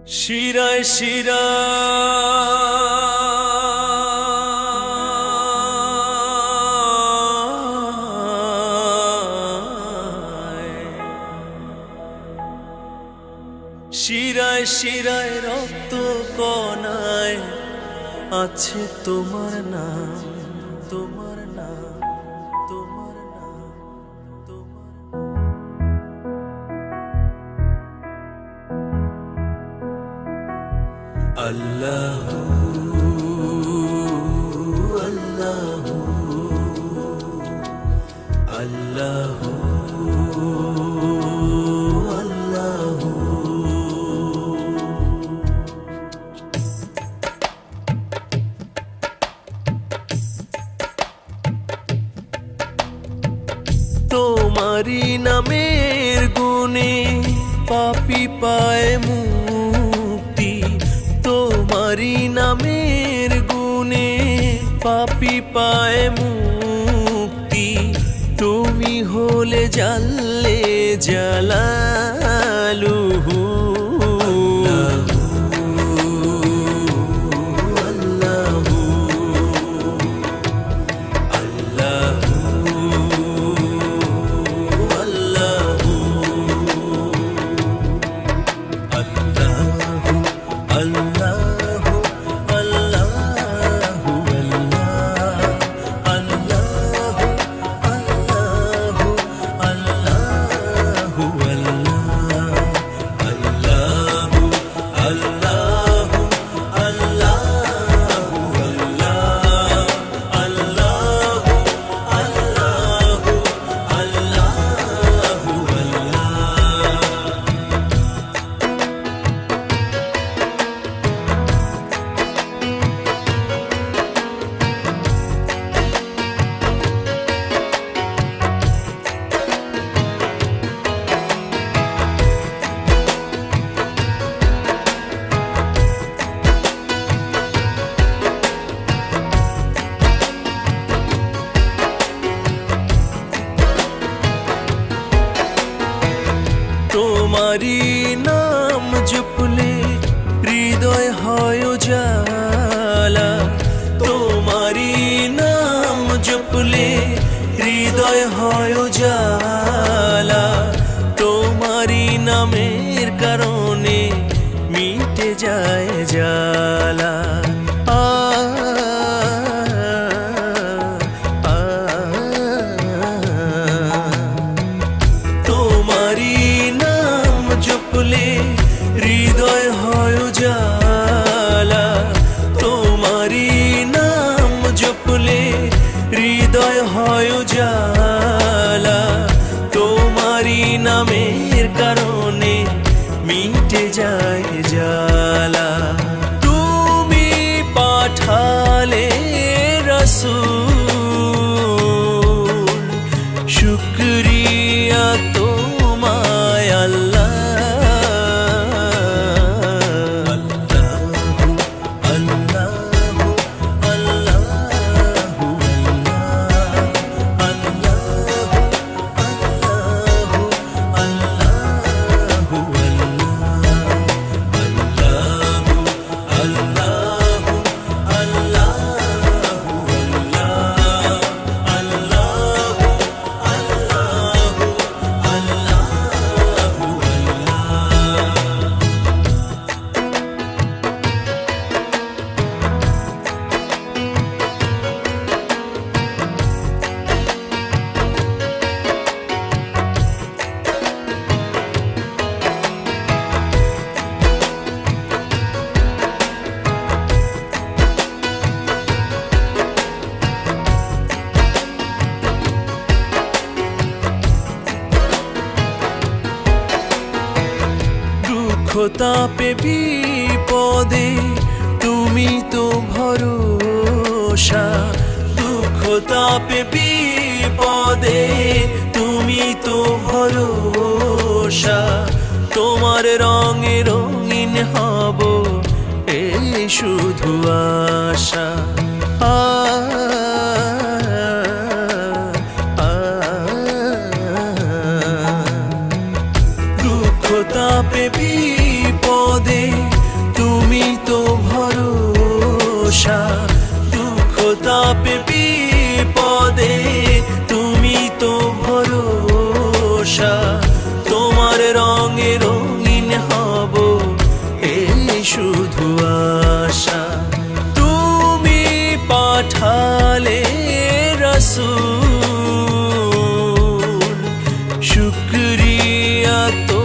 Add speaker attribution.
Speaker 1: শিরায় শিরায় শিরায় রক্ত কণায় আছে তোমার নাম, তোমার নাম, তোমার নাম, আল্লাহু আল্লাহু আল্লাহু আল্লাহু। তোমারি নামের গুণে পাপী পায় মুক্তি, তোমারি নামের গুণে পাপী পায় মুক্তি। তুমি হলে জাল্লে জালালুহু তোমারি নাম জপলে হৃদয় হয় উজালা, তোমারি নাম জপলে হৃদয় হয় উজালা। তোমারি নামের কারণে মিটে যায় জ্বালা। হৃদয় হয় উজালা, তোমারি নাম জপলে হৃদয় হয় উজালা। তোমারি নামের কারণে মিটে যায় জ্বালা। তুমি পাঠালে রাসূল, শুকরিয়া তোমায় আল্লাহ। তাপে বিপদে তুমি তো ভরসা, দুঃখ তাপে বিপদে তুমি তো ভরসা। তোমার রঙে রঙিন হব এই শুধু আশা। দুঃখ তাপে বিপদে তুমি তো ভরসা, দুঃখ তাপে বিপদে তুমি তো ভরসা। তোমার রঙে রঙিন হব এই শুধু আশা। তুমি পাঠালে রাসূল, শুকরিয়া তো